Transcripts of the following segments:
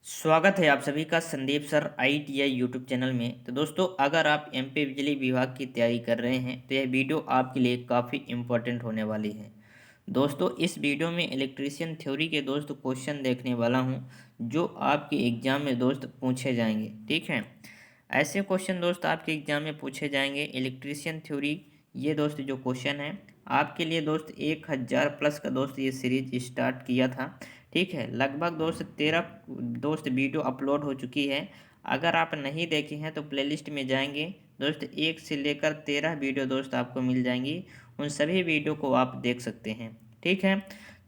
स्वागत है आप सभी का Sandeep sir ITI YouTube channel में। तो दोस्तों, अगर आप MP बिजली विभाग की तैयारी कर रहे हैं तो यह वीडियो आपके लिए काफ़ी इम्पोर्टेंट होने वाली है। दोस्तों, इस वीडियो में इलेक्ट्रीशियन थ्योरी के दोस्त क्वेश्चन देखने वाला हूं जो आपके एग्जाम में दोस्त पूछे जाएंगे। ठीक है, ऐसे क्वेश्चन दोस्त आपके एग्जाम में पूछे जाएंगे इलेक्ट्रीशियन थ्योरी। ये दोस्त जो क्वेश्चन है आपके लिए दोस्त 1000 प्लस का दोस्त ये सीरीज स्टार्ट किया था। ठीक है, लगभग दोस्त 13 दोस्त वीडियो अपलोड हो चुकी है। अगर आप नहीं देखे हैं तो प्लेलिस्ट में जाएंगे दोस्त, 1 से लेकर 13 वीडियो दोस्त आपको मिल जाएंगी। उन सभी वीडियो को आप देख सकते हैं। ठीक है,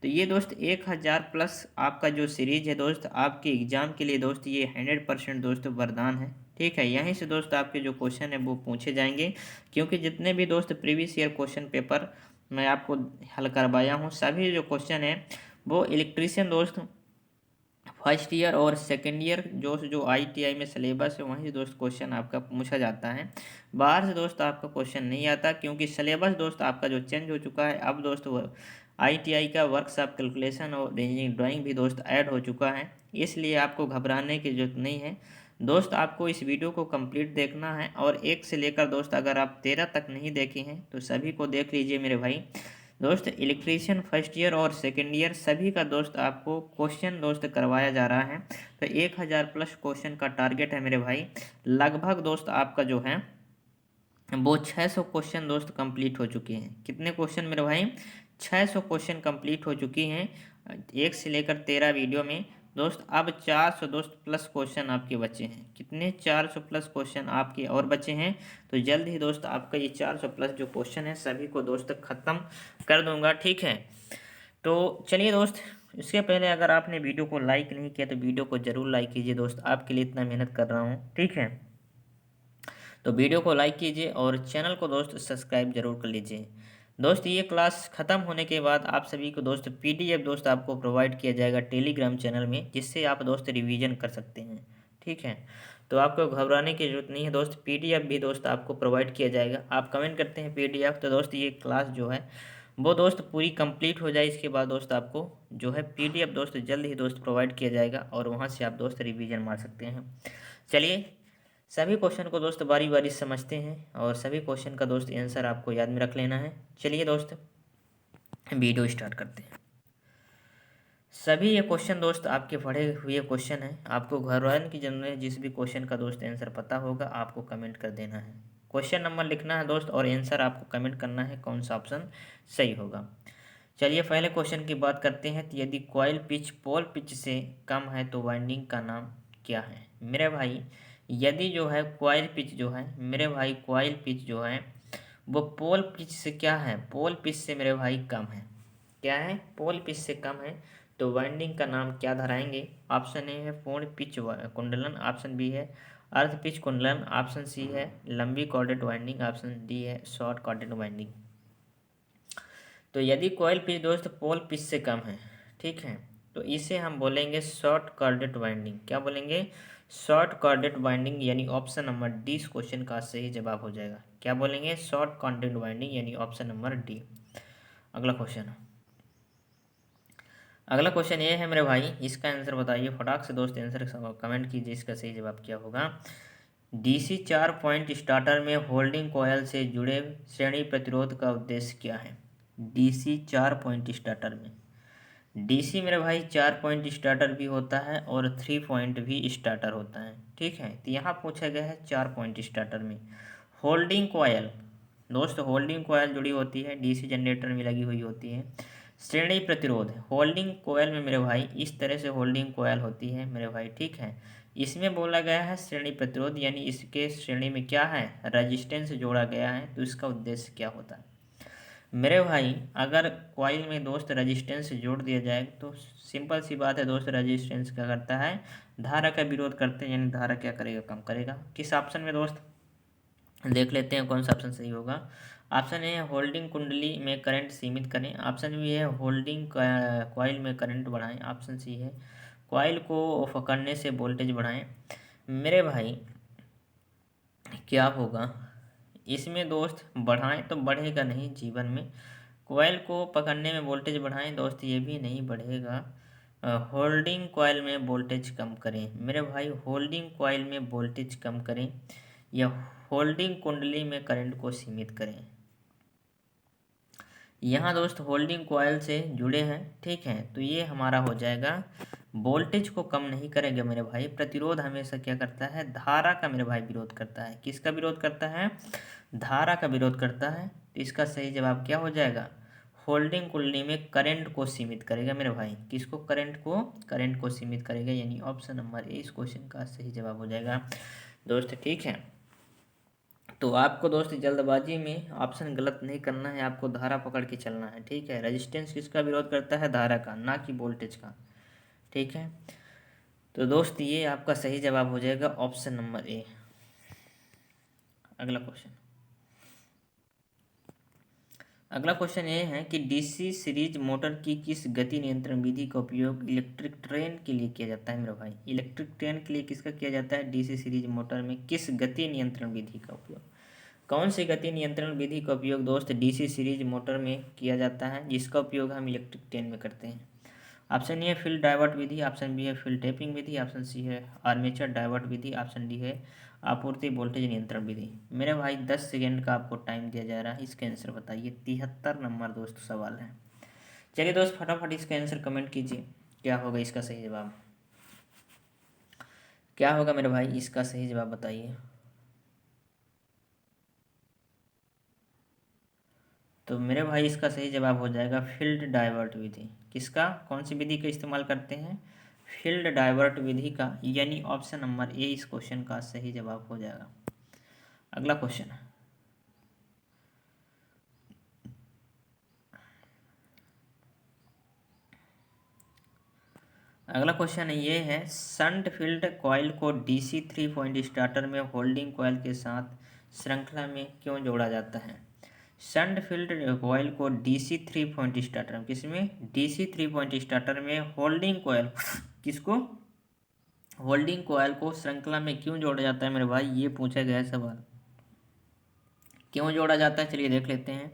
तो ये दोस्त 1000 प्लस आपका जो सीरीज है दोस्त आपके एग्जाम के लिए दोस्त ये 100% दोस्त वरदान है। ठीक है, यहीं से दोस्त आपके जो क्वेश्चन है वो पूछे जाएंगे, क्योंकि जितने भी दोस्त प्रीवियस ईयर क्वेश्चन पेपर मैं आपको हल करवाया हूँ सभी जो क्वेश्चन है वो इलेक्ट्रीशियन दोस्त फर्स्ट ईयर और सेकेंड ईयर जो ITI में सिलेबस है वहीं से दोस्त क्वेश्चन आपका पूछा जाता है। बाहर से दोस्त आपका क्वेश्चन नहीं आता, क्योंकि सिलेबस दोस्त आपका जो चेंज हो चुका है। अब दोस्त ITI का वर्कशॉप कैलकुलेशन और इंजीनियरिंग ड्राइंग भी दोस्त ऐड हो चुका है, इसलिए आपको घबराने की जरूरत नहीं है दोस्त। आपको इस वीडियो को कंप्लीट देखना है और 1 से लेकर दोस्त अगर आप 13 तक नहीं देखे हैं तो सभी को देख लीजिए मेरे भाई। दोस्त इलेक्ट्रीशियन फर्स्ट ईयर और सेकेंड ईयर सभी का दोस्त आपको क्वेश्चन दोस्त करवाया जा रहा है। तो 1000 प्लस क्वेश्चन का टारगेट है मेरे भाई। लगभग दोस्त आपका जो है वो 600 क्वेश्चन दोस्त कंप्लीट हो चुके हैं। कितने क्वेश्चन मेरे भाई? 600 क्वेश्चन कंप्लीट हो चुकी हैं 1 से लेकर 13 वीडियो में दोस्त। अब 400 दोस्त प्लस क्वेश्चन आपके बचे हैं। कितने? 400 प्लस क्वेश्चन आपके और बचे हैं। तो जल्द ही दोस्त आपका ये 400 प्लस जो क्वेश्चन है सभी को दोस्त ख़त्म कर दूंगा। ठीक है, तो चलिए दोस्त, इसके पहले अगर आपने वीडियो को लाइक नहीं किया तो वीडियो को ज़रूर लाइक कीजिए दोस्त, आपके लिए इतना मेहनत कर रहा हूँ। ठीक है, तो वीडियो को लाइक कीजिए और चैनल को दोस्त सब्सक्राइब जरूर कर लीजिए। दोस्त, ये क्लास ख़त्म होने के बाद आप सभी को दोस्त PDF दोस्त आपको प्रोवाइड किया जाएगा टेलीग्राम चैनल में, जिससे आप दोस्त रिवीजन कर सकते हैं। ठीक है, तो आपको घबराने की जरूरत नहीं है दोस्त, PDF भी दोस्त आपको प्रोवाइड किया जाएगा। आप कमेंट करते हैं PDF, तो दोस्त ये क्लास जो है वो दोस्त पूरी कंप्लीट हो जाए इसके बाद दोस्त आपको जो है PDF दोस्त जल्द ही दोस्त प्रोवाइड किया जाएगा और वहाँ से आप दोस्त रिवीजन मार सकते हैं। चलिए, सभी क्वेश्चन को दोस्त बारी बारी समझते हैं और सभी क्वेश्चन का दोस्त आंसर आपको याद में रख लेना है। चलिए दोस्त, वीडियो स्टार्ट करते हैं। सभी ये क्वेश्चन दोस्त आपके पढ़े हुए क्वेश्चन हैं, आपको घबराने की जरूरत है। जिस भी क्वेश्चन का दोस्त आंसर पता होगा आपको कमेंट कर देना है, क्वेश्चन नंबर लिखना है दोस्त और आंसर आपको कमेंट करना है कौन सा ऑप्शन सही होगा। चलिए पहले क्वेश्चन की बात करते हैं। तो यदि कॉइल पिच पोल पिच से कम है तो वाइंडिंग का नाम क्या है? मेरे भाई, यदि जो है कॉइल पिच जो है मेरे भाई, कॉइल पिच जो है वो पोल पिच से क्या है? पोल पिच से मेरे भाई कम है। क्या है? पोल पिच से कम है। तो वाइंडिंग का नाम क्या धराएंगे? ऑप्शन ए है पूर्ण पिच कुंडलन, ऑप्शन बी है अर्ध पिच कुंडलन, ऑप्शन सी है लंबी कॉर्डेड वाइंडिंग, ऑप्शन डी है शॉर्ट कॉर्डेड वाइंडिंग। तो यदि कॉइल पिच दोस्त पोल पिच से कम है, ठीक है, तो इसे हम बोलेंगे शॉर्ट कॉर्डेड वाइंडिंग। क्या बोलेंगे? शॉर्ट कॉर्डेड वाइंडिंग, यानी ऑप्शन नंबर डी इस क्वेश्चन का सही जवाब हो जाएगा। क्या बोलेंगे? शॉर्ट कॉर्डेड वाइंडिंग, यानी ऑप्शन नंबर डी। अगला क्वेश्चन, अगला क्वेश्चन ये है मेरे भाई, इसका आंसर बताइए फटाक से दोस्त, आंसर कमेंट कीजिए इसका सही जवाब क्या होगा। DC 4 पॉइंट स्टार्टर में होल्डिंग कॉयल से जुड़े श्रेणी प्रतिरोध का उद्देश्य क्या है? DC 4 पॉइंट स्टार्टर में, DC मेरे भाई 4 पॉइंट स्टार्टर भी होता है और 3 पॉइंट भी स्टार्टर होता है। ठीक है, तो यहाँ पूछा गया है 4 पॉइंट स्टार्टर में होल्डिंग कॉयल। दोस्त होल्डिंग कॉयल जुड़ी होती है, DC जनरेटर में लगी हुई होती है। श्रेणी प्रतिरोध, होल्डिंग कॉयल में मेरे भाई इस तरह से होल्डिंग कॉयल होती है मेरे भाई। ठीक है, इसमें बोला गया है श्रेणी प्रतिरोध, यानी इसके श्रेणी में क्या है? रजिस्टेंस जोड़ा गया है। तो इसका उद्देश्य क्या होता है मेरे भाई? अगर कॉइल में दोस्त रजिस्टेंस जोड़ दिया जाए तो सिंपल सी बात है दोस्त, रजिस्टेंस क्या करता है? धारा का विरोध करते हैं, यानी धारा क्या करेगा? कम करेगा। किस ऑप्शन में दोस्त? देख लेते हैं कौन सा ऑप्शन सही होगा। ऑप्शन ए है होल्डिंग कुंडली में करंट सीमित करें, ऑप्शन बी है होल्डिंग कॉइल में करंट बढ़ाएं, ऑप्शन सी है कॉइल को पकड़ने से वोल्टेज बढ़ाएं। मेरे भाई क्या होगा इसमें दोस्त? बढ़ाएं तो बढ़ेगा नहीं जीवन में। कॉइल को पकड़ने में वोल्टेज बढ़ाएं दोस्त, ये भी नहीं बढ़ेगा। होल्डिंग कॉइल में वोल्टेज कम करें। मेरे भाई होल्डिंग कॉइल में वोल्टेज कम करें या होल्डिंग कुंडली में करंट को सीमित करें। यहाँ दोस्त होल्डिंग कॉइल से जुड़े हैं, ठीक है, तो ये हमारा हो जाएगा वोल्टेज को कम नहीं करेंगे मेरे भाई। प्रतिरोध हमेशा क्या करता है, धारा का मेरे भाई विरोध करता है। किसका विरोध करता है, धारा का विरोध करता है। तो इसका सही जवाब क्या हो जाएगा, होल्डिंग कुंडली में करंट को सीमित करेगा मेरे भाई। किसको, करंट को सीमित करेगा, यानी ऑप्शन नंबर ए इस क्वेश्चन का सही जवाब हो जाएगा दोस्त, ठीक है। तो आपको दोस्त जल्दबाजी में ऑप्शन गलत नहीं करना है, आपको धारा पकड़ के चलना है, ठीक है। रेजिस्टेंस किसका विरोध करता है, धारा का, ना कि वोल्टेज का, ठीक है। तो दोस्त ये आपका सही जवाब हो जाएगा ऑप्शन नंबर ए। अगला क्वेश्चन ये है कि डीसी सीरीज मोटर की किस गति नियंत्रण विधि का उपयोग इलेक्ट्रिक ट्रेन के लिए किया जाता है मेरे भाई। इलेक्ट्रिक ट्रेन के लिए किसका किया जाता है, डीसी सीरीज मोटर में किस गति नियंत्रण विधि का उपयोग, कौन सी गति नियंत्रण विधि का उपयोग दोस्त डीसी सीरीज मोटर में किया जाता है, जिसका उपयोग हम इलेक्ट्रिक ट्रेन में करते हैं। ऑप्शन ए है फील्ड डाइवर्ट विधि, ऑप्शन बी है फील्ड टेपिंग विधि, ऑप्शन सी है आर्मेचर डाइवर्ट विधि, ऑप्शन डी है आपूर्ति वोल्टेज नियंत्रण विधि। मेरे भाई 10 सेकेंड का आपको टाइम दिया जा रहा है, इसका आंसर बताइए। 73 नंबर दोस्त सवाल है। चलिए दोस्त फटाफट इसका आंसर कमेंट कीजिए, क्या होगा इसका सही जवाब, क्या होगा मेरे भाई इसका सही जवाब बताइए। तो मेरे भाई इसका सही जवाब हो जाएगा फील्ड डाइवर्ट विधि। किसका, कौन सी विधि का इस्तेमाल करते हैं, फील्ड डाइवर्ट विधि का, यानी ऑप्शन नंबर ए इस क्वेश्चन का सही जवाब हो जाएगा। अगला क्वेश्चन, अगला क्वेश्चन ये है शंट फील्ड कॉइल को डीसी 3 पॉइंट स्टार्टर में होल्डिंग कॉइल के साथ श्रृंखला में क्यों जोड़ा जाता है। शंट फील्ड कॉइल को डीसी 3 पॉइंट स्टार्टर में, किसमें, डीसी 3 पॉइंट स्टार्टर में होल्डिंग कॉइल, किसको, होल्डिंग कॉइल को श्रृंखला में क्यों जोड़ा जाता है मेरे भाई, ये पूछा गया है सवाल। क्यों जोड़ा जाता है चलिए देख लेते हैं।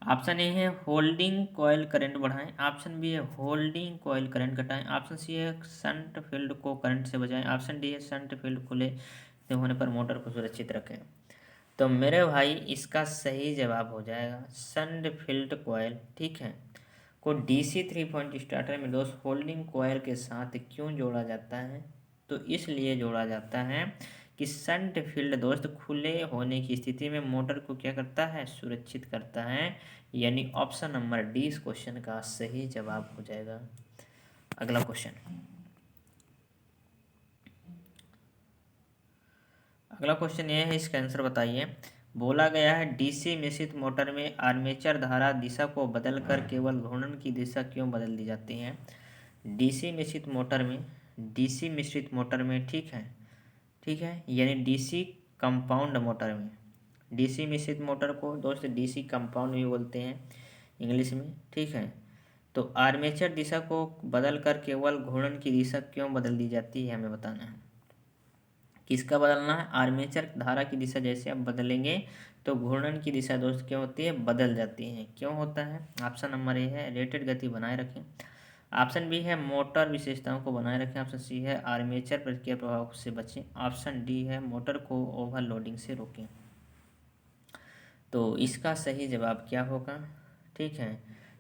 ऑप्शन ए है होल्डिंग कॉइल करंट बढ़ाएं, ऑप्शन बी है होल्डिंग कॉइल करंट घटाएं, ऑप्शन सी है शंट फील्ड को करंट से बचाएं, ऑप्शन डी है शंट फील्ड खुले होने पर मोटर को सुरक्षित रखें। तो मेरे भाई इसका सही जवाब हो जाएगा शंट फील्ड कॉइल, ठीक है, को डीसी 3 पॉइंट स्टार्टर में दोस्त होल्डिंग कॉइल के साथ क्यों जोड़ा जाता है। तो इसलिए जोड़ा जाता है कि शंट फील्ड दोस्त खुले होने की स्थिति में मोटर को क्या करता है, सुरक्षित करता है, यानी ऑप्शन नंबर डी इस क्वेश्चन का सही जवाब हो जाएगा। अगला क्वेश्चन, अगला क्वेश्चन ये है, इसका आंसर बताइए। बोला गया है डीसी मिश्रित मोटर में आर्मेचर धारा दिशा को बदलकर केवल घूर्णन की दिशा क्यों बदल दी जाती है। डीसी मिश्रित मोटर में, डीसी मिश्रित मोटर में, ठीक है, ठीक है, यानी डीसी कंपाउंड मोटर में, डीसी मिश्रित मोटर को दोस्त डीसी कंपाउंड भी बोलते हैं इंग्लिश में, ठीक है। तो आर्मेचर दिशा को बदल कर केवल घूर्णन की दिशा क्यों बदल दी जाती है, हमें बताना है। किसका बदलना है, आर्मेचर धारा की दिशा जैसे आप बदलेंगे तो घूर्णन की दिशा दोस्त क्या होती है, बदल जाती है। क्यों होता है, ऑप्शन नंबर ए है रेटेड गति बनाए रखें, ऑप्शन बी है मोटर विशेषताओं को बनाए रखें, ऑप्शन सी है आर्मेचर प्रतिक्रिया प्रभाव से बचें, ऑप्शन डी है मोटर को ओवरलोडिंग से रोकें। तो इसका सही जवाब क्या होगा, ठीक है,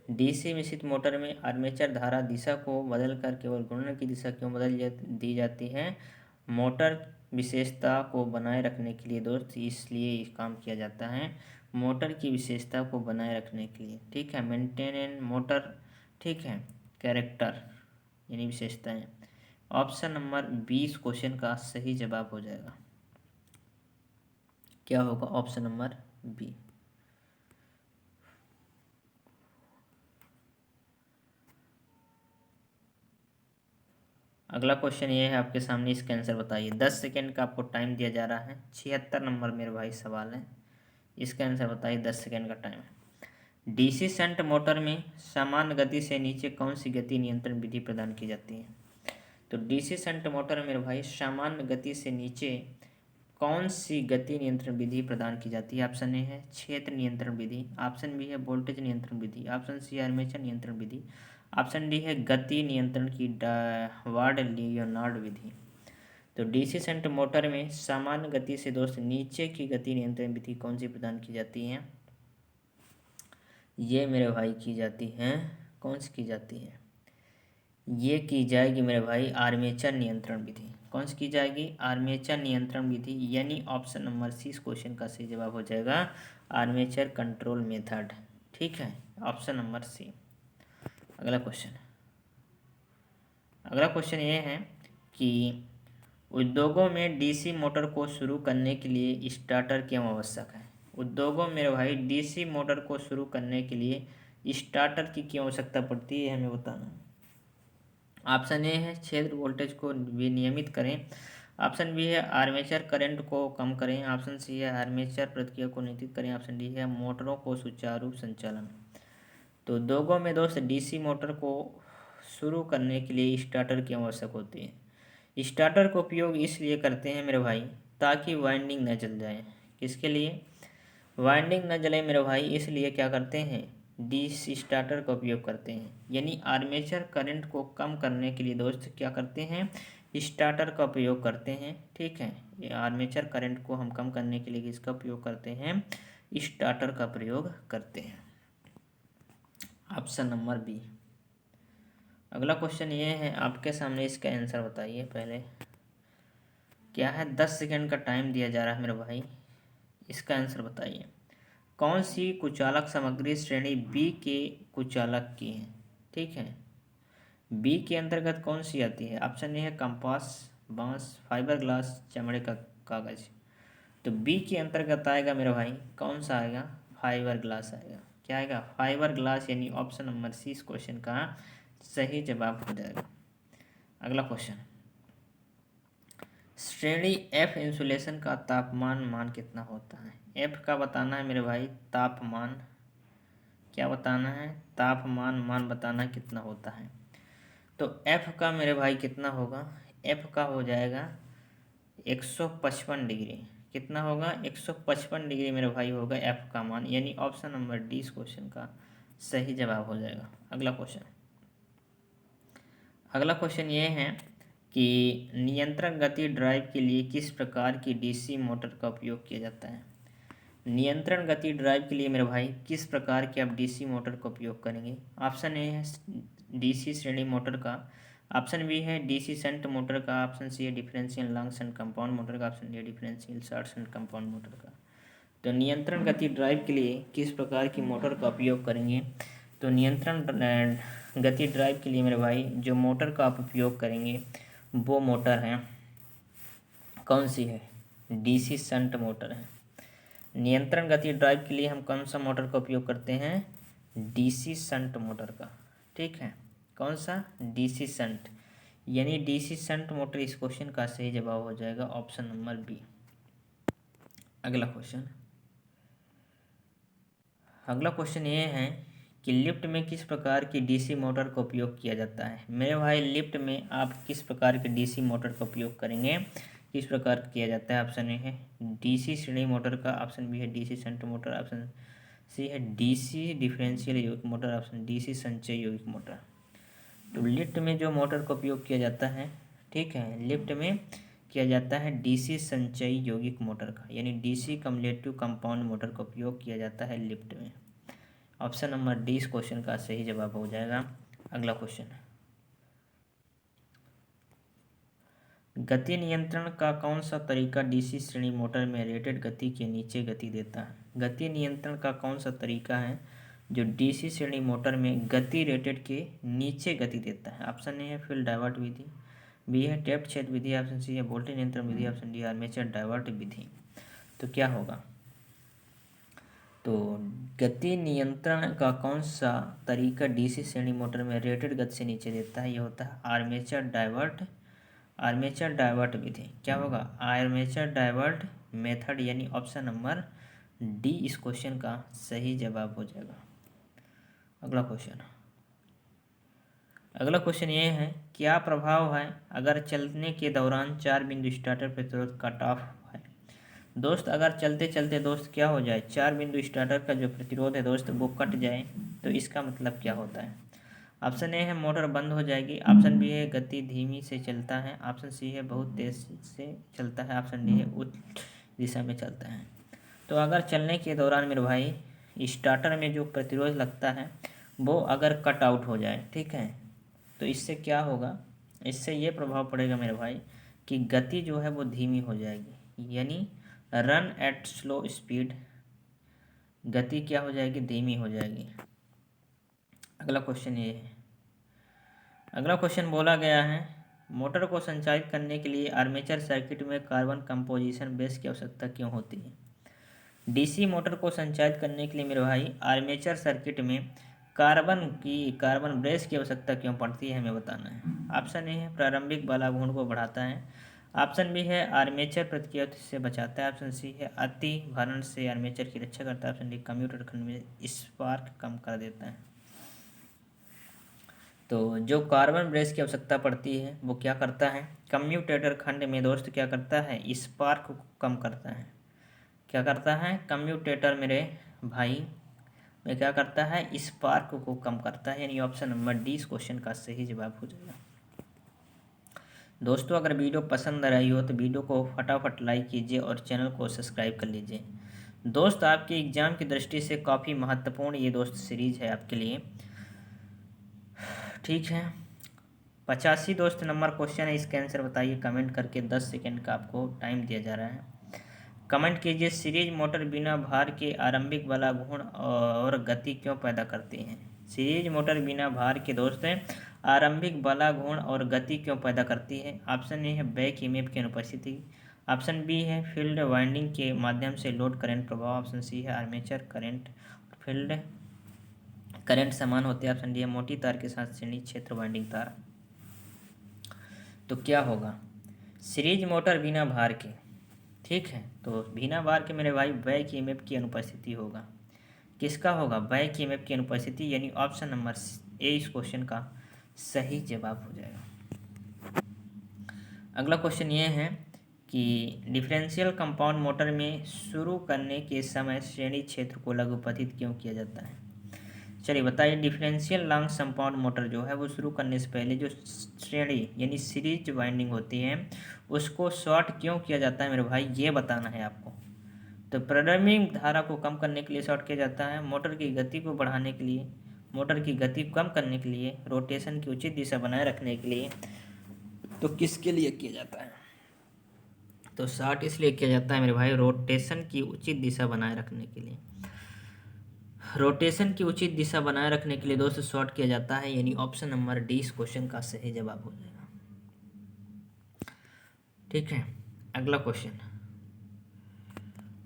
डीसी मिश्रित मोटर में आर्मेचर धारा दिशा को बदलकर केवल घूर्णन की दिशा क्यों दी जाती है, मोटर विशेषता को बनाए रखने के लिए दोस्त, इसलिए काम किया जाता है मोटर की विशेषता को बनाए रखने के लिए, ठीक है, मेंटेन मोटर, ठीक है, कैरेक्टर यानी विशेषताएं। ऑप्शन नंबर 20 क्वेश्चन का सही जवाब हो जाएगा। क्या होगा, ऑप्शन नंबर बी। अगला क्वेश्चन ये है आपके सामने, इसका आंसर बताइए। 10 सेकेंड का आपको टाइम दिया जा रहा है। 76 नंबर मेरे भाई सवाल है, इसका आंसर बताइए। 10 सेकेंड का टाइम है। डीसी शंट मोटर में समान गति से नीचे कौन सी गति नियंत्रण विधि प्रदान की जाती है। तो डीसी शंट मोटर में मेरे भाई सामान्य गति से नीचे कौन सी गति नियंत्रण विधि प्रदान की जाती है। ऑप्शन ए है क्षेत्र नियंत्रण विधि, ऑप्शन बी है वोल्टेज नियंत्रण विधि, ऑप्शन सी आर्मेचर नियंत्रण विधि, ऑप्शन डी है गति नियंत्रण की वार्ड लियोनार्ड विधि। तो डीसी शंट मोटर में सामान्य गति से दोस्त नीचे की गति नियंत्रण विधि कौन सी प्रदान की जाती है? ये मेरे भाई की जाती है, कौन सी की जाती है? ये की जाएगी मेरे भाई आर्मेचर नियंत्रण विधि। कौन सी की जाएगी? आर्मेचर नियंत्रण विधि, यानी ऑप्शन नंबर सी इस क्वेश्चन का सही जवाब हो जाएगा, आर्मेचर कंट्रोल मेथड। ठीक है, ऑप्शन नंबर सी। अगला क्वेश्चन ये है कि उद्योगों में डीसी मोटर को शुरू करने के लिए स्टार्टर क्यों आवश्यक है? उद्योगों में मेरे भाई डीसी मोटर को शुरू करने के लिए स्टार्टर की क्यों आवश्यकता पड़ती है, हमें बताना है। ऑप्शन ए है क्षेत्र वोल्टेज को विनियमित करें। ऑप्शन बी है आर्मेचर करंट को कम करें। ऑप्शन सी है आर्मेचर प्रतिक्रिया को नियंत्रित करें। ऑप्शन डी है मोटरों को सुचारू संचालन। तो उद्योगों में दोस्त डीसी मोटर को शुरू करने के लिए स्टार्टर की आवश्यक होती है। स्टार्टर का उपयोग इसलिए करते हैं मेरे भाई ताकि वाइंडिंग न जल जाए। किसके लिए? वाइंडिंग न जले मेरे भाई, इसलिए क्या करते हैं? डीसी स्टार्टर का उपयोग करते हैं। यानी आर्मेचर करंट को कम करने के लिए दोस्त क्या करते हैं? स्टार्टर का उपयोग करते हैं। ठीक है, ये आर्मेचर करंट को हम कम करने के लिए किसका उपयोग करते हैं? स्टार्टर का प्रयोग करते हैं। Option number B. अगला क्वेश्चन ये है आपके सामने, इसका आंसर बताइए। पहले क्या है, 10 सेकेंड का टाइम दिया जा रहा है मेरे भाई, इसका आंसर बताइए। कौन सी कुचालक सामग्री श्रेणी बी के कुचालक की है? ठीक है, बी के अंतर्गत कौन सी आती है? ऑप्शन ए है कंपास, बांस, फाइबर ग्लास, चमड़े का कागज। तो बी के अंतर्गत आएगा मेरे भाई, कौन सा आएगा? फाइबर ग्लास आएगा। क्या आएगा? फाइबर ग्लास, यानी ऑप्शन नंबर सी इस क्वेश्चन का सही जवाब हो जाएगा। अगला क्वेश्चन, श्रेणी एफ इंसुलेशन का तापमान मान कितना होता है? एफ का बताना है मेरे भाई तापमान। क्या बताना है? तापमान मान बताना कितना होता है। तो एफ का मेरे भाई कितना होगा? एफ का हो जाएगा 155 डिग्री। कितना होगा? 155 डिग्री मेरे भाई होगा एफ का मान, यानी ऑप्शन नंबर डी इस क्वेश्चन का सही जवाब हो जाएगा। अगला क्वेश्चन ये है कि नियंत्रण गति ड्राइव के लिए किस प्रकार की डीसी मोटर का उपयोग किया जाता है? नियंत्रण गति ड्राइव के लिए मेरे भाई किस प्रकार की आप डीसी मोटर का उपयोग करेंगे? ऑप्शन ए है डीसी श्रेणी मोटर का। ऑप्शन बी है डीसी शंट मोटर का। ऑप्शन सी है differential long shunt compound motor का। ऑप्शन डी है differential short shunt compound motor का। तो नियंत्रण गति ड्राइव के लिए किस प्रकार की मोटर का उपयोग करेंगे? तो नियंत्रण गति ड्राइव के लिए मेरे भाई जो मोटर का आप उपयोग करेंगे वो मोटर है, कौन सी है? डीसी शंट मोटर है। नियंत्रण गति ड्राइव के लिए हम कौन सा मोटर का उपयोग करते हैं? डीसी शंट मोटर का। ठीक है, कौन सा? डीसी शंट, यानी डीसी शंट मोटर इस क्वेश्चन का सही जवाब हो जाएगा, ऑप्शन नंबर बी। अगला क्वेश्चन ये है कि लिफ्ट में किस प्रकार की डीसी मोटर का उपयोग किया जाता है? मेरे भाई लिफ्ट में आप किस प्रकार के डीसी मोटर का उपयोग करेंगे? किस प्रकार किया जाता है? ऑप्शन ए है डीसी श्रेणी मोटर का। ऑप्शन बी है DC shunt motor. Option C है डीसी डिफरेंशियल यौगिक मोटर। ऑप्शन डीसी संचय यौगिक मोटर। तो लिफ्ट में जो मोटर का उपयोग किया जाता है, ठीक है, लिफ्ट में किया जाता है डीसी संचयी यौगिक मोटर का, यानी डीसी कम्युलेटिव कंपाउंड मोटर का उपयोग किया जाता है लिफ्ट में। ऑप्शन नंबर डी इस क्वेश्चन का सही जवाब हो जाएगा। अगला क्वेश्चन, गति नियंत्रण का कौन सा तरीका डीसी श्रेणी मोटर में रेटेड गति के नीचे गति देता है? गति नियंत्रण का कौन सा तरीका है जो डीसी श्रेणी मोटर में गति रेटेड के नीचे गति देता है? ऑप्शन ए है फील्ड डाइवर्ट विधि, बी है टैप छेद विधि, ऑप्शन सी है वोल्टेज नियंत्रण विधि, ऑप्शन डी आर्मेचर डाइवर्ट विधि। तो क्या होगा? तो गति नियंत्रण का कौन सा तरीका डीसी श्रेणी मोटर में रेटेड गति से नीचे देता है? ये होता है आर्मेचर डाइवर्ट विधि। क्या होगा? आर्मेचर डाइवर्ट मेथड, यानी ऑप्शन नंबर डी इस क्वेश्चन का सही जवाब हो जाएगा। अगला क्वेश्चन ये है, क्या प्रभाव है अगर चलने के दौरान 4 बिंदु स्टार्टर प्रतिरोध कट ऑफ है? दोस्त अगर चलते चलते दोस्त क्या हो जाए, 4 बिंदु स्टार्टर का जो प्रतिरोध है दोस्त वो कट जाए, तो इसका मतलब क्या होता है? ऑप्शन ए है मोटर बंद हो जाएगी, ऑप्शन बी है गति धीमी से चलता है, ऑप्शन सी है बहुत तेज से चलता है, ऑप्शन डी है उच्च दिशा में चलता है। तो अगर चलने के दौरान मेरे भाई स्टार्टर में जो प्रतिरोध लगता है वो अगर कट आउट हो जाए, ठीक है, तो इससे क्या होगा, इससे ये प्रभाव पड़ेगा मेरे भाई कि गति जो है वो धीमी हो जाएगी, यानी रन एट स्लो स्पीड, गति क्या हो जाएगी, धीमी हो जाएगी। अगला क्वेश्चन ये है, अगला क्वेश्चन बोला गया है मोटर को संचालित करने के लिए आर्मेचर सर्किट में कार्बन कंपोजिशन बेस की आवश्यकता क्यों होती है। डीसी मोटर को संचालित करने के लिए मेरे भाई आर्मेचर सर्किट में कार्बन ब्रेस की आवश्यकता क्यों पड़ती है, हमें बताना है। ऑप्शन ए है प्रारंभिक बाला घूर्ण को बढ़ाता है, ऑप्शन बी है आर्मेचर प्रतिक्रिया से बचाता है, ऑप्शन सी है अति भारण से आर्मेचर की रक्षा करता है, ऑप्शन डी कम्यूटेटर खंड में स्पार्क कम कर देता है। तो जो कार्बन ब्रेस की आवश्यकता पड़ती है वो क्या करता है, कम्यूटेटर खंड में दोस्त क्या करता है, स्पार्क को कम करता है। क्या करता है कम्यूटेटर मेरे भाई में क्या करता है, स्पार्क को कम करता है, यानी ऑप्शन नंबर डी इस क्वेश्चन का सही जवाब हो जाएगा। दोस्तों अगर वीडियो पसंद आ रही हो तो वीडियो को फटाफट लाइक कीजिए और चैनल को सब्सक्राइब कर लीजिए। दोस्त आपके एग्जाम की दृष्टि से काफ़ी महत्वपूर्ण ये दोस्त सीरीज है आपके लिए, ठीक है। 85 दोस्त नंबर क्वेश्चन है, इसका आंसर बताइए कमेंट करके, 10 सेकंड का आपको टाइम दिया जा रहा है। कमेंट कीजिए सीरीज मोटर बिना भार के आरंभिक वाला गुण और गति क्यों पैदा करती है। सीरीज मोटर बिना भार के दोस्त आरंभिक बला गुण और गति क्यों पैदा करती है। ऑप्शन ए है बैक ईएमएफ की अनुपस्थिति, ऑप्शन बी है फील्ड वाइंडिंग के माध्यम से लोड करंट प्रभाव, ऑप्शन सी है आर्मेचर करंट फील्ड करंट समान होते हैं, ऑप्शन डी है मोटी तार के साथ श्रेणी क्षेत्र वाइंडिंग तार। तो क्या होगा, सीरीज मोटर बिना भार के, ठीक है, तो बिना भार के मेरे भाई बैक ईएमएफ की अनुपस्थिति होगा। किसका होगा, बैक ईएमएफ की अनुपस्थिति, यानी ऑप्शन नंबर ए इस क्वेश्चन का सही जवाब हो जाएगा। अगला क्वेश्चन ये है कि डिफरेंशियल कंपाउंड मोटर में शुरू करने के समय श्रेणी क्षेत्र को लघुपतित क्यों किया जाता है। चलिए बताइए, डिफरेंशियल लॉन्ग कंपाउंड मोटर जो है वो शुरू करने से पहले जो श्रेणी यानी सीरीज वाइंडिंग होती है उसको शॉर्ट क्यों किया जाता है मेरे भाई, ये बताना है आपको। तो प्रारंभिक धारा को कम करने के लिए शॉर्ट किया जाता है, मोटर की गति को बढ़ाने के लिए, मोटर की गति कम करने के लिए, रोटेशन की उचित दिशा बनाए रखने के लिए, तो किसके लिए किया जाता है। तो शॉर्ट इसलिए किया जाता है मेरे भाई रोटेशन की उचित दिशा बनाए रखने के लिए, रोटेशन की उचित दिशा बनाए रखने के लिए दोस्तों शॉर्ट किया जाता है, यानी ऑप्शन नंबर डी इस क्वेश्चन का सही जवाब हो जाएगा। ठीक है, अगला क्वेश्चन,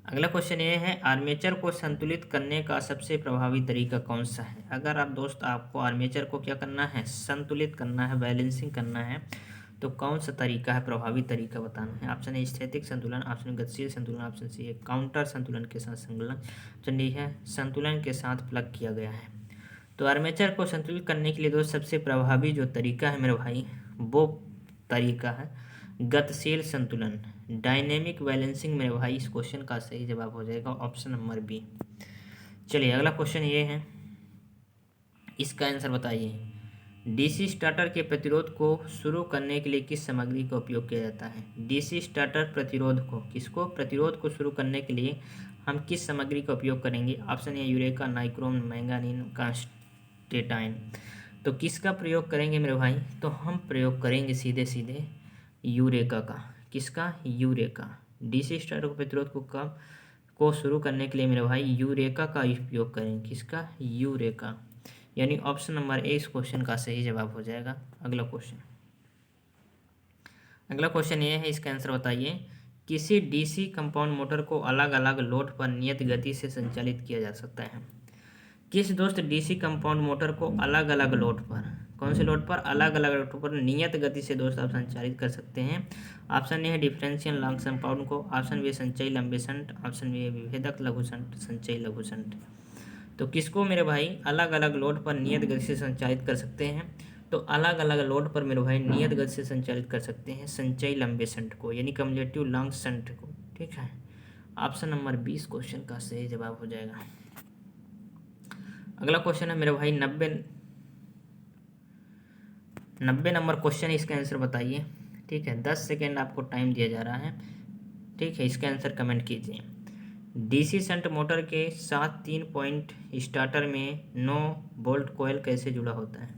अगला क्वेश्चन ये है आर्मेचर को संतुलित करने का सबसे प्रभावी तरीका कौन सा है। अगर आप दोस्त आपको आर्मेचर को क्या करना है, संतुलित करना है, बैलेंसिंग करना है, तो कौन सा तरीका है, प्रभावी तरीका बताना है। ऑप्शन ए स्थैतिक संतुलन, ऑप्शन गतिशील संतुलन, ऑप्शन सी है काउंटर संतुलन के साथ संतुलन, ऑप्शन डी है संतुलन के साथ प्लग किया गया है। तो आर्मेचर को संतुलित करने के लिए दोस्त सबसे प्रभावी जो तरीका है मेरे भाई वो तरीका है गतिशील संतुलन, डायनेमिक बैलेंसिंग मेरे भाई इस क्वेश्चन का सही जवाब हो जाएगा ऑप्शन नंबर बी। चलिए अगला क्वेश्चन ये है, इसका आंसर बताइए। डीसी स्टार्टर के प्रतिरोध को शुरू करने के लिए किस सामग्री का उपयोग किया जाता है। डीसी स्टार्टर प्रतिरोध को, किसको, प्रतिरोध को शुरू करने के लिए हम किस सामग्री का उपयोग करेंगे। Option A eureka, nichrome, manganin, constantan. तो किसका प्रयोग करेंगे मेरे भाई, तो हम प्रयोग करेंगे सीधे सीधे यूरेका का। किसका, यूरेका। डीसी स्टार्टर प्रतिरोध को शुरू करने के लिए मेरे भाई यूरेका का उपयोग करेंगे। किसका, यूरेका, यानी ऑप्शन नंबर ए इस क्वेश्चन का सही जवाब हो जाएगा। अगला क्वेश्चन, अगला क्वेश्चन ये है, इसका आंसर बताइए। किसी डीसी कंपाउंड मोटर को अलग अलग लोड पर नियत गति से संचालित किया जा सकता है। किस दोस्त डीसी कंपाउंड मोटर को अलग अलग लोड पर, कौन से लोड पर, अलग अलग लोड पर नियत गति से दोस्त आप संचालित कर सकते हैं। ऑप्शन ए है डिफरेंशियल लॉन्ग कंपाउंड को, ऑप्शन बी संचयी लंबे शंट, ऑप्शन बी है विभेदक लघु शंट, संचयी लघु शंट। तो किसको मेरे भाई अलग अलग लोड पर नियत गति से संचालित कर सकते हैं, तो अलग अलग लोड पर मेरे भाई नियत गति से संचालित कर सकते हैं संचयी लंबे शंट को, यानी कम्युलेटिव लॉन्ग शंट को। ठीक है, ऑप्शन नंबर 20 क्वेश्चन का सही जवाब हो जाएगा। अगला क्वेश्चन है मेरे भाई 90 90 नंबर क्वेश्चन, इसका आंसर बताइए। ठीक है, 10 सेकेंड आपको टाइम दिया जा रहा है। ठीक है, इसका आंसर कमेंट कीजिए। डीसी शंट मोटर के साथ 3 पॉइंट स्टार्टर में 9 बोल्ट कोयल कैसे जुड़ा होता है?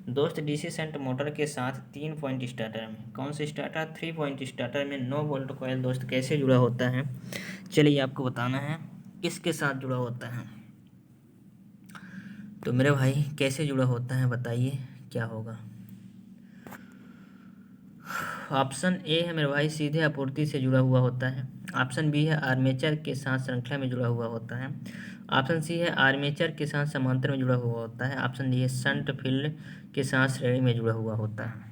दोस्त, डीसी शंट मोटर के साथ 3 पॉइंट स्टार्टर में, कौन सा स्टार्टर? 3 पॉइंट स्टार्टर में 9 बोल्ट कोयल दोस्त कैसे जुड़ा होता है? चलिए आपको बताना है किसके साथ जुड़ा होता है। तो मेरे भाई कैसे जुड़ा होता है बताइए, क्या होगा? ऑप्शन ए है मेरे भाई, सीधे आपूर्ति से जुड़ा हुआ होता है। ऑप्शन बी है आर्मेचर के साथ श्रृंखला में जुड़ा हुआ होता है। ऑप्शन सी है आर्मेचर के साथ समांतर में जुड़ा हुआ होता है। ऑप्शन डी है शंट फील्ड के साथ श्रेणी में जुड़ा हुआ होता है।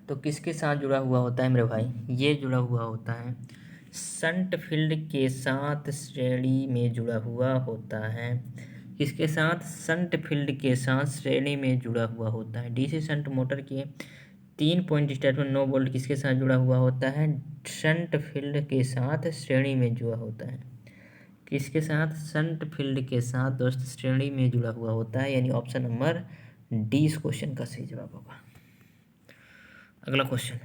तो किसके साथ जुड़ा हुआ होता है मेरे भाई? ये जुड़ा हुआ होता है शंट फील्ड के साथ श्रेणी में जुड़ा हुआ होता है। किसके साथ? शंट फील्ड के साथ श्रेणी में जुड़ा हुआ होता है। डीसी शंट मोटर के 3 पॉइंट स्टार्टर में 9 वोल्ट किसके साथ जुड़ा हुआ होता है? शंट फील्ड के साथ श्रेणी में जुड़ा होता है। किसके साथ? शंट फील्ड के साथ दोस्त श्रेणी में जुड़ा हुआ होता है, यानी ऑप्शन नंबर डी इस क्वेश्चन का सही जवाब होगा। अगला क्वेश्चन,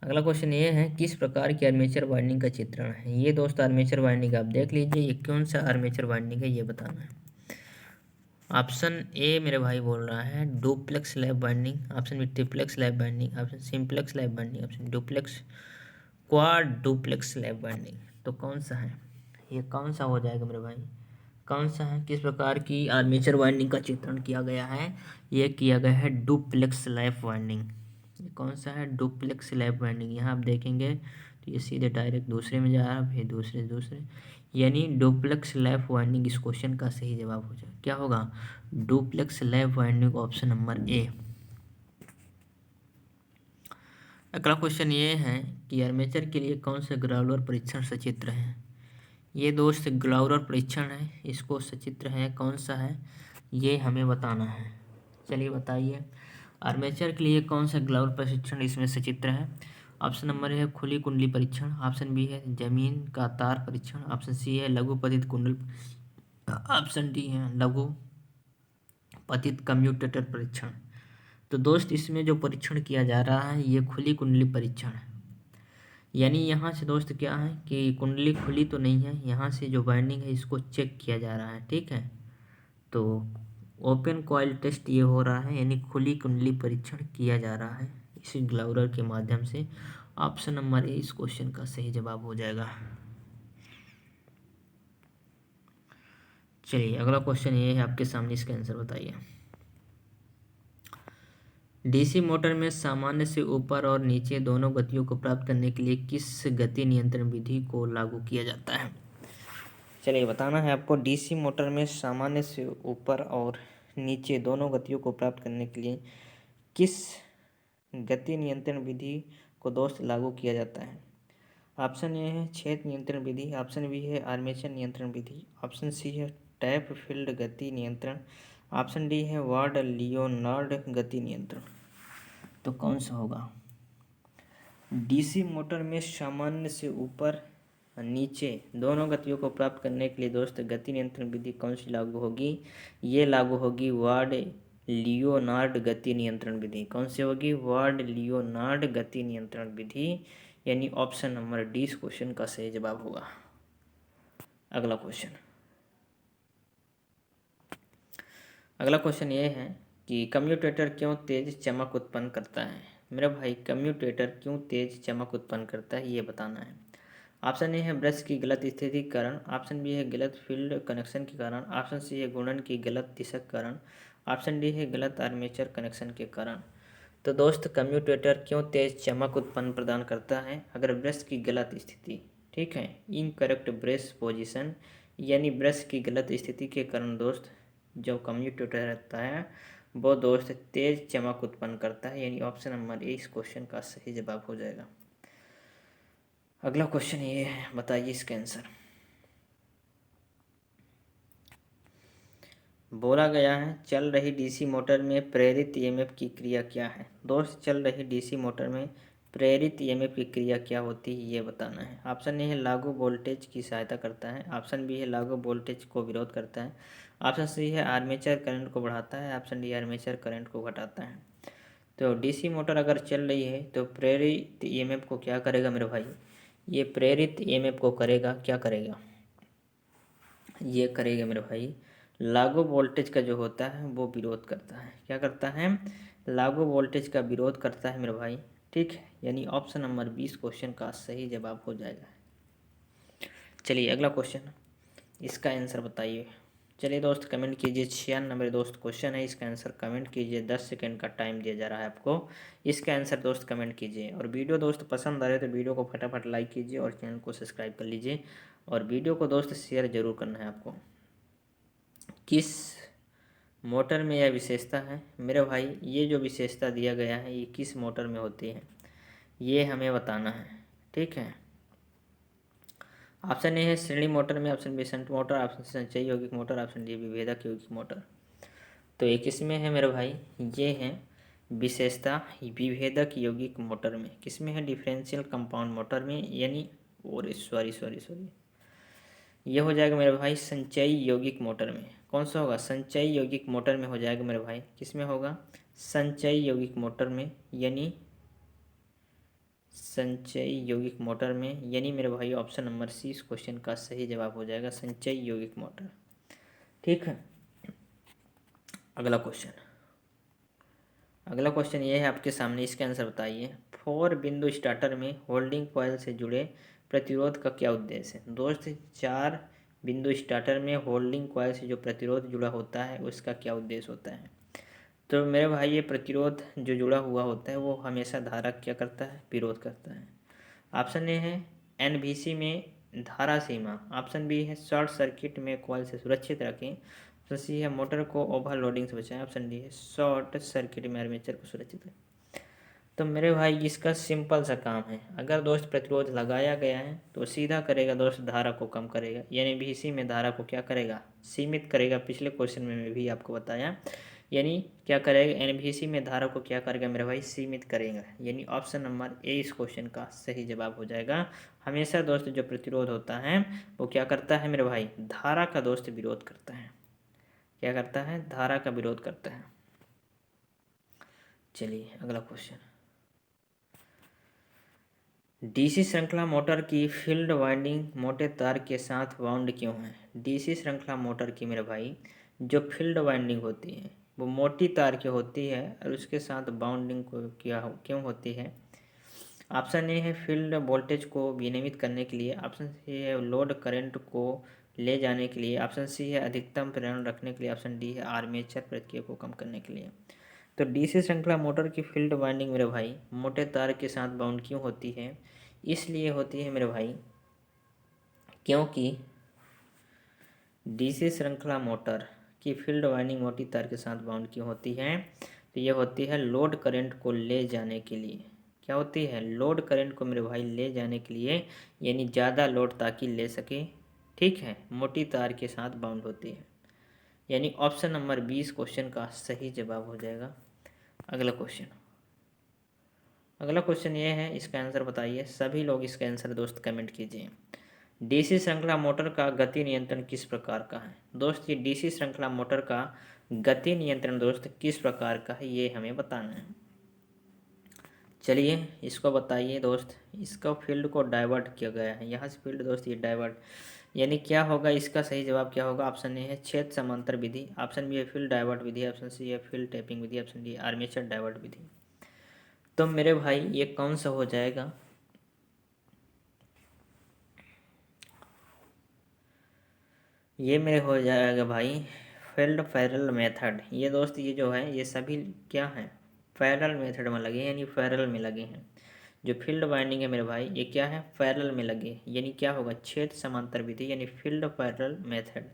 अगला क्वेश्चन ये है, किस प्रकार की आर्मेचर वाइंडिंग का चित्रण है? ये दोस्त आर्मेचर वाइंडिंग आप देख लीजिए, ये कौन सा आर्मेचर वाइंडिंग है ये बताना है। ऑप्शन ए मेरे भाई बोल रहा है duplex lap winding, option B triplex lap winding, option simplex lap winding, option duplex quad duplex lap winding. तो कौन सा है ये? कौन सा हो जाएगा मेरे भाई? कौन सा है? किस प्रकार की आर्मेचर वाइंडिंग का चित्रण किया गया है? ये किया गया है डुप्लेक्स लैब वाइंडिंग। ये कौन सा है? Duplex lap winding. यहाँ आप देखेंगे तो ये सीधे डायरेक्ट दूसरे में जा रहा है, फिर दूसरे दूसरे, यानी डुप्लेक्स लैब वाइंडिंग इस क्वेश्चन का सही जवाब हो जाएगा। क्या होगा? Duplex lap winding, option number A. अगला क्वेश्चन ये है कि आर्मेचर के लिए कौन सा ग्राउलर परीक्षण सचित्र है? ये दोस्त ग्लाउरर परीक्षण है, इसको सचित्र है, कौन सा है ये हमें बताना है। चलिए बताइए, आर्मेचर के लिए कौन सा ग्लाउर परीक्षण इसमें सचित्र है? ऑप्शन नंबर है खुली कुंडली परीक्षण, ऑप्शन बी है जमीन का तार परीक्षण, ऑप्शन सी है लघु पतित कुंडल, ऑप्शन डी है लघु पतित कम्यूटेटर परीक्षण। तो दोस्त इसमें जो परीक्षण किया जा रहा है ये खुली कुंडली परीक्षण है, यानी यहाँ से दोस्त क्या है कि कुंडली खुली तो नहीं है, यहाँ से जो बाइंडिंग है इसको चेक किया जा रहा है। ठीक है, तो ओपन कॉइल टेस्ट ये हो रहा है, यानी खुली कुंडली परीक्षण किया जा रहा है इसी ग्लाउरर के माध्यम से। ऑप्शन नंबर ए इस क्वेश्चन का सही जवाब हो जाएगा। चलिए अगला क्वेश्चन ये है आपके सामने, इसका आंसर बताइए। डीसी मोटर में सामान्य से ऊपर और नीचे दोनों गतियों को प्राप्त करने के लिए किस गति नियंत्रण विधि को लागू किया जाता है? चलिए बताना है आपको, डीसी मोटर में सामान्य से ऊपर और नीचे दोनों गतियों को प्राप्त करने के लिए किस गति नियंत्रण विधि को दोस्त लागू किया जाता है? ऑप्शन ए है छेद नियंत्रण विधि, ऑप्शन बी है आर्मेचर नियंत्रण विधि, ऑप्शन सी है टैप फील्ड गति नियंत्रण, ऑप्शन डी है वार्ड लियोनार्ड गति नियंत्रण। तो कौन सा होगा? डीसी मोटर में सामान्य से ऊपर नीचे दोनों गतियों को प्राप्त करने के लिए दोस्त गति नियंत्रण विधि कौन सी लागू होगी? ये लागू होगी वार्ड लियोनार्ड गति नियंत्रण विधि। कौन सी होगी? वार्ड लियोनार्ड गति नियंत्रण विधि, यानी ऑप्शन नंबर डी इस क्वेश्चन का सही जवाब होगा। अगला क्वेश्चन, अगला क्वेश्चन ये है कि कम्यूटेटर क्यों तेज चमक उत्पन्न करता है? मेरा भाई कम्यूटेटर क्यों तेज चमक उत्पन्न करता है ये बताना है। ऑप्शन ए है ब्रश की गलत स्थिति के कारण, ऑप्शन बी है गलत फील्ड कनेक्शन के कारण, ऑप्शन सी है घूर्णन की गलत दिशा के कारण, ऑप्शन डी है गलत आर्मेचर कनेक्शन के कारण। तो दोस्त कम्यूटेटर क्यों तेज चमक उत्पन्न प्रदान करता है? अगर ब्रश की गलत स्थिति, ठीक है, इनकरेक्ट ब्रश पोजीशन, यानी ब्रश की गलत स्थिति के कारण दोस्त जो कम्यूटेटर रहता है वो दोस्त तेज चमक उत्पन्न करता है, यानी ऑप्शन नंबर ए इस क्वेश्चन का सही जवाब हो जाएगा। अगला क्वेश्चन ये है, बताइए इसका आंसर। बोला गया है चल रही डीसी मोटर में प्रेरित ईएमएफ की क्रिया क्या है? दोस्त चल रही डीसी मोटर में प्रेरित ईएमएफ की क्रिया क्या होती है ये बताना है। ऑप्शन ए है लागू वोल्टेज की सहायता करता है, ऑप्शन बी है लागू वोल्टेज को विरोध करता है, ऑप्शन सी है आर्मेचर करंट को बढ़ाता है, ऑप्शन डी आर्मेचर करंट को घटाता है। तो डीसी मोटर अगर चल रही है तो प्रेरित ईएमएफ को क्या करेगा मेरे भाई, ये प्रेरित ईएमएफ को करेगा, क्या करेगा, ये करेगा मेरे भाई लागू वोल्टेज का जो होता है वो विरोध करता है। क्या करता है, लागू वोल्टेज का विरोध करता है मेरे भाई। ठीक है, यानी ऑप्शन नंबर 20 क्वेश्चन का सही जवाब हो जाएगा। चलिए अगला क्वेश्चन, इसका आंसर बताइए। चलिए दोस्त कमेंट कीजिए, 96 नंबर दोस्त क्वेश्चन है, इसका आंसर कमेंट कीजिए। 10 सेकंड का टाइम दिया जा रहा है आपको, इसका आंसर दोस्त कमेंट कीजिए। और वीडियो दोस्त पसंद आ रहे तो वीडियो को फटाफट लाइक कीजिए और चैनल को सब्सक्राइब कर लीजिए। और वीडियो को दोस्त शेयर जरूर करना है आपको। किस मोटर में यह विशेषता है मेरे भाई, ये जो विशेषता दिया गया है ये किस मोटर में होती है ये हमें बताना है। ठीक है, ऑप्शन ए है श्रेणी मोटर में, option B shunt motor, option C संचयी यौगिक मोटर, ऑप्शन डी विभेदक यौगिक मोटर। तो ये किस में है मेरे भाई, ये है विशेषता विभेदक यौगिक मोटर में। किस में है, डिफरेंशियल कंपाउंड मोटर में, यानी और सॉरी ये हो जाएगा मेरे भाई संचयी यौगिक मोटर में। कौन सा होगा, संचयी यौगिक मोटर में हो जाएगा मेरे भाई। किस में होगा, संचयी यौगिक मोटर में, यानी संचयी यौगिक मोटर में, यानी मेरे भाई ऑप्शन नंबर सी इस क्वेश्चन का सही जवाब हो जाएगा, संचयी यौगिक मोटर। ठीक है, अगला क्वेश्चन, अगला क्वेश्चन ये है आपके सामने, इसका आंसर बताइए। 4 बिंदु स्टार्टर में होल्डिंग कॉइल से जुड़े प्रतिरोध का क्या उद्देश्य है। दोस्त 4 बिंदु स्टार्टर में होल्डिंग कॉइल से जो प्रतिरोध जुड़ा होता है उसका क्या उद्देश्य होता है। तो मेरे भाई ये प्रतिरोध जो जुड़ा हुआ होता है वो हमेशा धारक क्या करता है, विरोध करता है। ऑप्शन ए है एनवीसी में धारा सीमा, ऑप्शन बी है शॉर्ट सर्किट में कॉइल से सुरक्षित रखें, ऑप्शन सी है मोटर को ओवरलोडिंग से बचाएं, ऑप्शन डी है शॉर्ट सर्किट में आर्मेचर को सुरक्षित रखें। तो मेरे भाई इसका सिंपल सा काम है, अगर दोस्त प्रतिरोध लगाया गया है तो सीधा करेगा दोस्त धारा को कम करेगा, यानी VC में धारा को क्या करेगा, सीमित करेगा। पिछले क्वेश्चन में मैं भी आपको बताया, यानी क्या करेगा, NVC में धारा को क्या करेगा मेरे भाई, सीमित करेगा। यानी ऑप्शन नंबर ए इस क्वेश्चन का सही जवाब हो जाएगा। हमेशा दोस्त जो प्रतिरोध होता है वो क्या करता है मेरे भाई, धारा का दोस्त विरोध करता है। क्या करता है, धारा का विरोध करता है। चलिए अगला क्वेश्चन, डीसी श्रृंखला मोटर की फील्ड वाइंडिंग मोटे तार के साथ बाउंड क्यों है। डीसी श्रृंखला मोटर की मेरे भाई जो फील्ड वाइंडिंग होती है वो मोटी तार की होती है और उसके साथ बाउंडिंग को क्यों होती है। ऑप्शन ए है फील्ड वोल्टेज को विनियमित करने के लिए, ऑप्शन सी है लोड करंट को ले जाने के लिए, ऑप्शन सी है अधिकतम प्रेरण रखने के लिए, ऑप्शन डी है आर्मेचर प्रतिक्रिया को कम करने के लिए। तो डीसी श्रृंखला मोटर की फील्ड वाइंडिंग मेरे भाई मोटे तार के साथ बाउंड क्यों होती है, इसलिए होती है मेरे भाई क्योंकि डीसी श्रृंखला मोटर की फील्ड वाइंडिंग मोटी तार के साथ बाउंड क्यों होती है, तो ये होती है लोड करंट को ले जाने के लिए। क्या होती है, लोड करंट को मेरे भाई ले जाने के लिए, यानी ज़्यादा लोड ताकि ले सके। ठीक है, मोटी तार के साथ बाउंड होती है, यानी ऑप्शन नंबर 20 क्वेश्चन का सही जवाब हो जाएगा। अगला क्वेश्चन, अगला क्वेश्चन ये है, इसका आंसर बताइए। सभी लोग इसका आंसर दोस्त कमेंट कीजिए। डीसी श्रृंखला मोटर का गति नियंत्रण किस प्रकार का है। दोस्त ये डीसी श्रृंखला मोटर का गति नियंत्रण दोस्त किस प्रकार का है ये हमें बताना है। चलिए इसको बताइए दोस्त। इसका फील्ड को डाइवर्ट किया गया है, यहाँ से फील्ड दोस्त ये डाइवर्ट, यानी क्या होगा, इसका सही जवाब क्या होगा। ऑप्शन ए है छेद समांतर विधि, ऑप्शन बी है फील्ड डाइवर्ट विधि, ऑप्शन सी है फील्ड टैपिंग विधि, ऑप्शन डी आर्मेचर डाइवर्ट विधि। तो मेरे भाई ये कौन सा हो जाएगा, ये मेरे हो जाएगा भाई फील्ड पैरेलल मेथड। ये दोस्त ये जो है ये सभी क्या है, पैरेलल मेथड में लगे हैं, यानी पैरेलल में लगे हैं। जो फील्ड वाइंडिंग है मेरे भाई ये क्या है, पैरेलल में लगे, यानी क्या होगा छेद समांतर विधि, यानी field parallel method.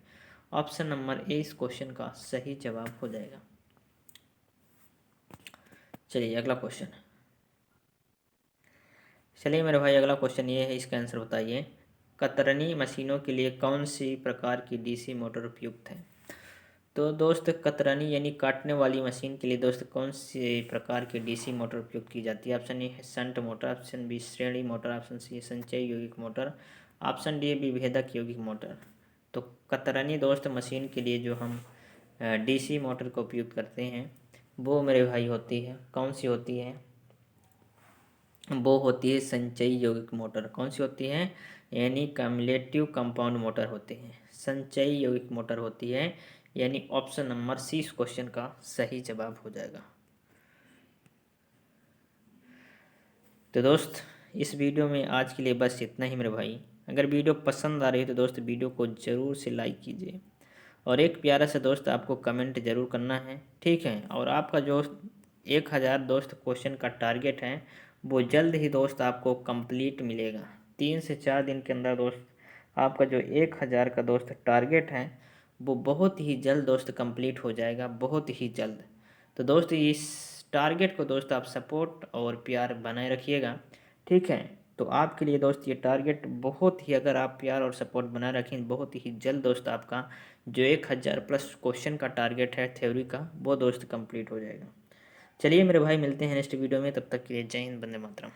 Option number A इस क्वेश्चन का सही जवाब हो जाएगा। चलिए अगला क्वेश्चन, चलिए मेरे भाई अगला क्वेश्चन ये है, इसका आंसर बताइए। कतरनी मशीनों के लिए कौन सी प्रकार की डीसी मोटर उपयुक्त है। तो दोस्त कतरनी यानी काटने वाली मशीन के लिए दोस्त कौन से प्रकार की डीसी मोटर उपयोग की जाती है? ऑप्शन ए है शंट मोटर, ऑप्शन बी श्रेणी मोटर, ऑप्शन सी संचयी यौगिक मोटर, ऑप्शन डी विभेदक यौगिक मोटर। तो कतरनी दोस्त मशीन के लिए जो हम डीसी मोटर का उपयोग करते हैं वो मेरे भाई होती है, कौन सी होती है? वो होती है संचयी यौगिक मोटर। कौन सी होती है? यानी कम्युलेटिव कंपाउंड मोटर होते हैं, संचयी यौगिक मोटर होती है। यानी ऑप्शन नंबर सी इस क्वेश्चन का सही जवाब हो जाएगा। तो दोस्त इस वीडियो में आज के लिए बस इतना ही मेरे भाई। अगर वीडियो पसंद आ रही है तो दोस्त वीडियो को ज़रूर से लाइक कीजिए और एक प्यारा सा दोस्त आपको कमेंट ज़रूर करना है, ठीक है। और आपका जो 1000 दोस्त क्वेश्चन का टारगेट है वो जल्द ही दोस्त आपको कंप्लीट मिलेगा। 3 से 4 दिन के अंदर दोस्त आपका जो 1000 का दोस्त टारगेट है वो बहुत ही जल्द दोस्त कंप्लीट हो जाएगा, बहुत ही जल्द। तो दोस्त इस टारगेट को दोस्त आप सपोर्ट और प्यार बनाए रखिएगा, ठीक है। तो आपके लिए दोस्त ये टारगेट बहुत ही, अगर आप प्यार और सपोर्ट बनाए रखें, बहुत ही जल्द दोस्त आपका जो 1000 प्लस क्वेश्चन का टारगेट है थ्योरी का वो दोस्त कंप्लीट हो जाएगा। चलिए मेरे भाई मिलते हैं नेक्स्ट वीडियो में, तब तक के लिए जय हिंद, वंदे मातरम।